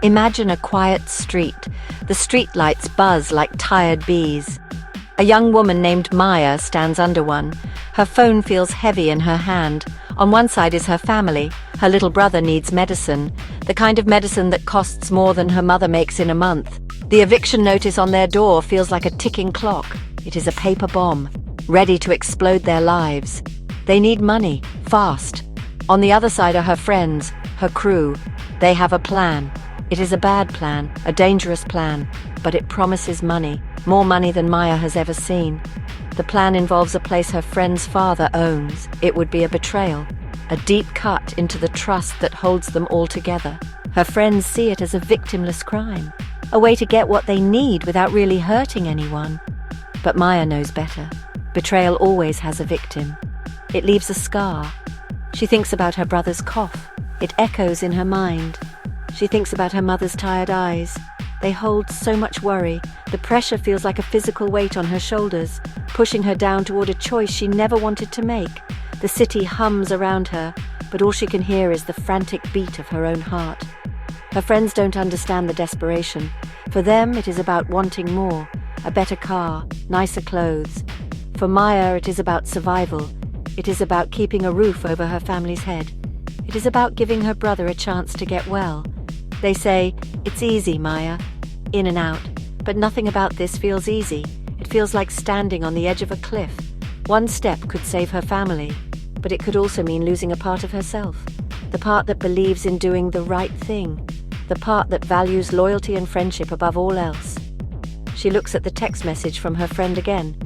Imagine a quiet street. The streetlights buzz like tired bees. A young woman named Maya stands under one. Her phone feels heavy in her hand. On one side is her family. Her little brother needs medicine, the kind of medicine that costs more than her mother makes in a month. The eviction notice on their door feels like a ticking clock. It is a paper bomb, ready to explode their lives. They need money, fast. On the other side are her friends, her crew. They have a plan. It is a bad plan, a dangerous plan, but it promises money, more money than Maya has ever seen. The plan involves a place her friend's father owns. It would be a betrayal, a deep cut into the trust that holds them all together. Her friends see it as a victimless crime, a way to get what they need without really hurting anyone. But Maya knows better. Betrayal always has a victim. It leaves a scar. She thinks about her brother's cough. It echoes in her mind. She thinks about her mother's tired eyes. They hold so much worry. The pressure feels like a physical weight on her shoulders, pushing her down toward a choice she never wanted to make. The city hums around her, but all she can hear is the frantic beat of her own heart. Her friends don't understand the desperation. For them, it is about wanting more, a better car, nicer clothes. For Maya, it is about survival. It is about keeping a roof over her family's head. It is about giving her brother a chance to get well. They say, "It's easy, Maya, in and out." But nothing about this feels easy. It feels like standing on the edge of a cliff. One step could save her family, but it could also mean losing a part of herself. The part that believes in doing the right thing. The part that values loyalty and friendship above all else. She looks at the text message from her friend again.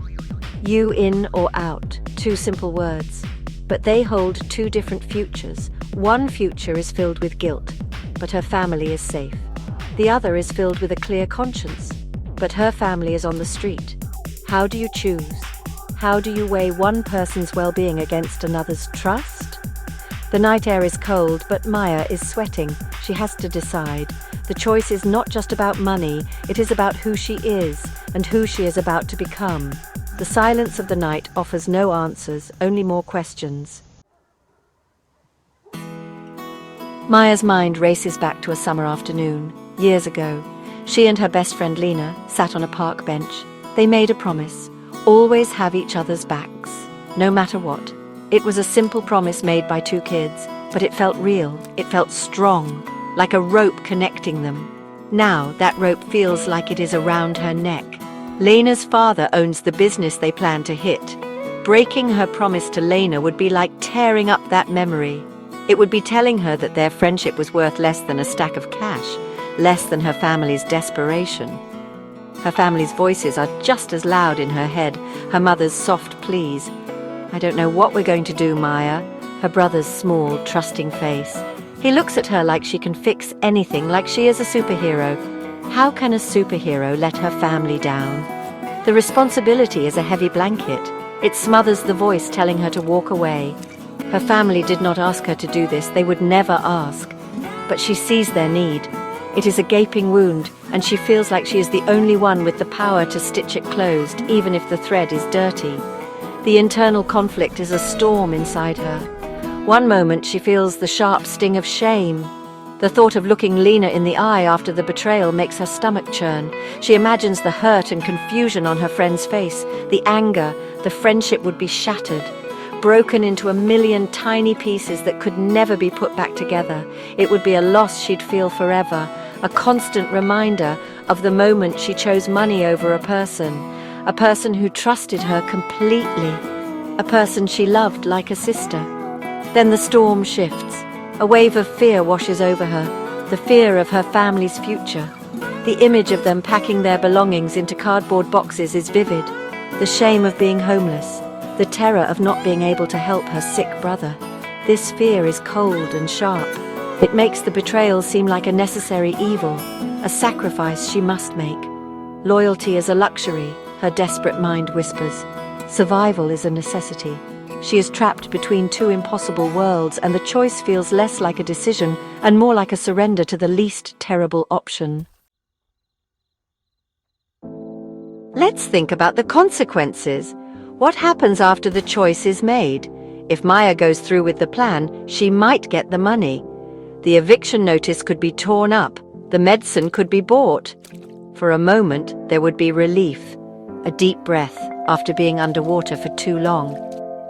You in or out, two simple words. But they hold two different futures. One future is filled with guilt, but her family is safe. The other is filled with a clear conscience, but her family is on the street. How do you choose? How do you weigh one person's well-being against another's trust? The night air is cold, but Maya is sweating. She has to decide. The choice is not just about money, it is about who she is and who she is about to become. The silence of the night offers no answers, only more questions. Maya's mind races back to a summer afternoon, years ago. She and her best friend Lena sat on a park bench. They made a promise, always have each other's backs, no matter what. It was a simple promise made by two kids, but it felt real, it felt strong, like a rope connecting them. Now that rope feels like it is around her neck. Lena's father owns the business they plan to hit. Breaking her promise to Lena would be like tearing up that memory. It would be telling her that their friendship was worth less than a stack of cash, less than her family's desperation. Her family's voices are just as loud in her head, her mother's soft pleas. I don't know what we're going to do, Maya. Her brother's small, trusting face. He looks at her like she can fix anything, like she is a superhero. How can a superhero let her family down? The responsibility is a heavy blanket. It smothers the voice telling her to walk away. Her family did not ask her to do this, they would never ask. But she sees their need. It is a gaping wound, and she feels like she is the only one with the power to stitch it closed, even if the thread is dirty. The internal conflict is a storm inside her. One moment she feels the sharp sting of shame. The thought of looking Lena in the eye after the betrayal makes her stomach churn. She imagines the hurt and confusion on her friend's face, the anger, the friendship would be shattered, broken into a million tiny pieces that could never be put back together. It would be a loss she'd feel forever, a constant reminder of the moment she chose money over a person who trusted her completely, a person she loved like a sister. Then the storm shifts. A wave of fear washes over her, the fear of her family's future. The image of them packing their belongings into cardboard boxes is vivid. The shame of being homeless, the terror of not being able to help her sick brother. This fear is cold and sharp. It makes the betrayal seem like a necessary evil, a sacrifice she must make. Loyalty is a luxury, her desperate mind whispers. Survival is a necessity. She is trapped between two impossible worlds, and the choice feels less like a decision and more like a surrender to the least terrible option. Let's think about the consequences. What happens after the choice is made? If Maya goes through with the plan, she might get the money. The eviction notice could be torn up, The medicine could be bought. For a moment, there would be relief, a deep breath after being underwater for too long.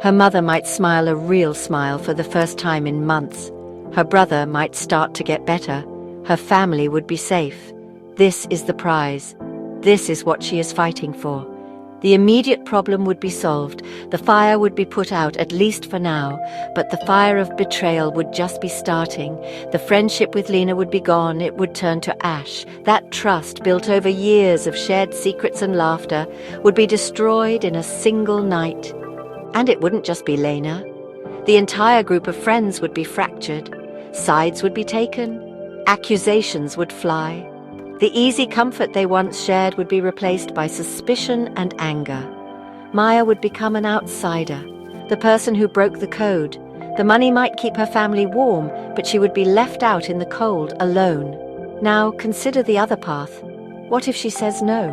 Her mother might smile a real smile for the first time in months. Her brother might start to get better. Her family would be safe. This is the prize. This is what she is fighting for. The immediate problem would be solved. The fire would be put out, at least for now, but the fire of betrayal would just be starting. The friendship with Lena would be gone. It would turn to ash. That trust, built over years of shared secrets and laughter, would be destroyed in a single night. And it wouldn't just be Lena. The entire group of friends would be fractured. Sides would be taken. Accusations would fly. The easy comfort they once shared would be replaced by suspicion and anger. Maya would become an outsider, the person who broke the code. The money might keep her family warm, but she would be left out in the cold, alone. Now, consider the other path. What if she says no?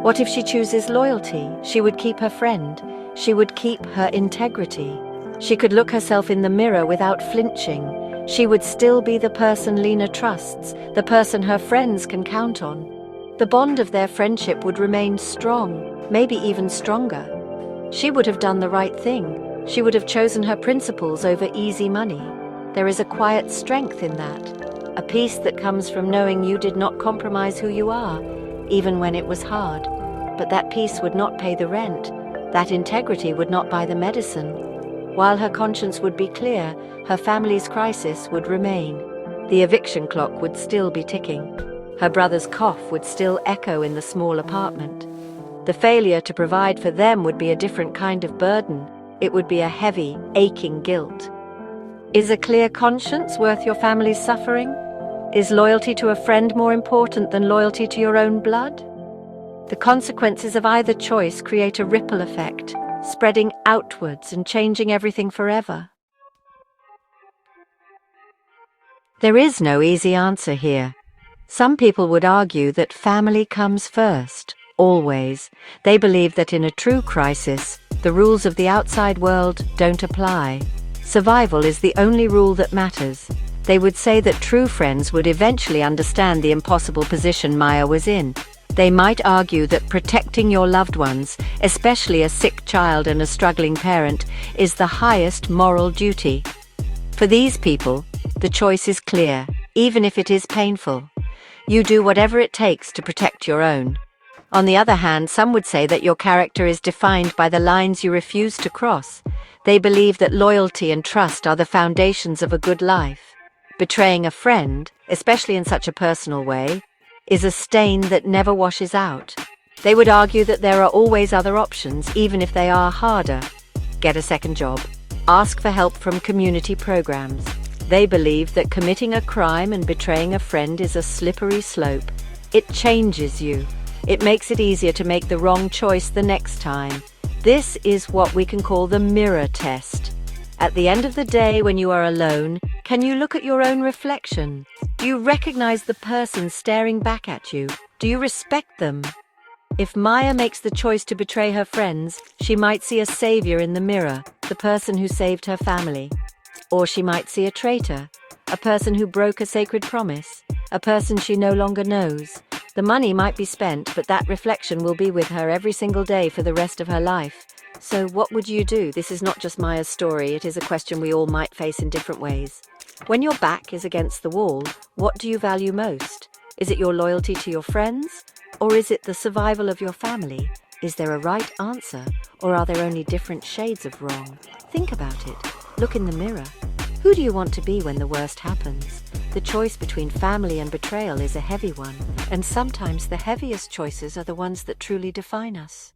What if she chooses loyalty? She would keep her friend. She would keep her integrity. She could look herself in the mirror without flinching. She would still be the person Lena trusts, the person her friends can count on. The bond of their friendship would remain strong, maybe even stronger. She would have done the right thing. She would have chosen her principles over easy money. There is a quiet strength in that, a peace that comes from knowing you did not compromise who you are, even when it was hard. But that peace would not pay the rent. That integrity would not buy the medicine. While her conscience would be clear, her family's crisis would remain. The eviction clock would still be ticking. Her brother's cough would still echo in the small apartment. The failure to provide for them would be a different kind of burden. It would be a heavy, aching guilt. Is a clear conscience worth your family's suffering? Is loyalty to a friend more important than loyalty to your own blood? The consequences of either choice create a ripple effect, spreading outwards and changing everything forever. There is no easy answer here. Some people would argue that family comes first, always. They believe that in a true crisis, the rules of the outside world don't apply. Survival is the only rule that matters. They would say that true friends would eventually understand the impossible position Maya was in. They might argue that protecting your loved ones, especially a sick child and a struggling parent, is the highest moral duty. For these people, the choice is clear, even if it is painful. You do whatever it takes to protect your own. On the other hand, some would say that your character is defined by the lines you refuse to cross. They believe that loyalty and trust are the foundations of a good life. Betraying a friend, especially in such a personal way, is a stain that never washes out. They would argue that there are always other options, even if they are harder. Get a second job. Ask for help from community programs. They believe that committing a crime and betraying a friend is a slippery slope. It changes you. It makes it easier to make the wrong choice the next time. This is what we can call the mirror test. At the end of the day, when you are alone, can you look at your own reflection? Do you recognize the person staring back at you? Do you respect them? If Maya makes the choice to betray her friends, she might see a savior in the mirror, the person who saved her family. Or she might see a traitor, a person who broke a sacred promise, a person she no longer knows. The money might be spent, but that reflection will be with her every single day for the rest of her life. So what would you do? This is not just Maya's story, it is a question we all might face in different ways. When your back is against the wall, what do you value most? Is it your loyalty to your friends? Or is it the survival of your family? Is there a right answer? Or are there only different shades of wrong? Think about it. Look in the mirror. Who do you want to be when the worst happens? The choice between family and betrayal is a heavy one, and sometimes the heaviest choices are the ones that truly define us.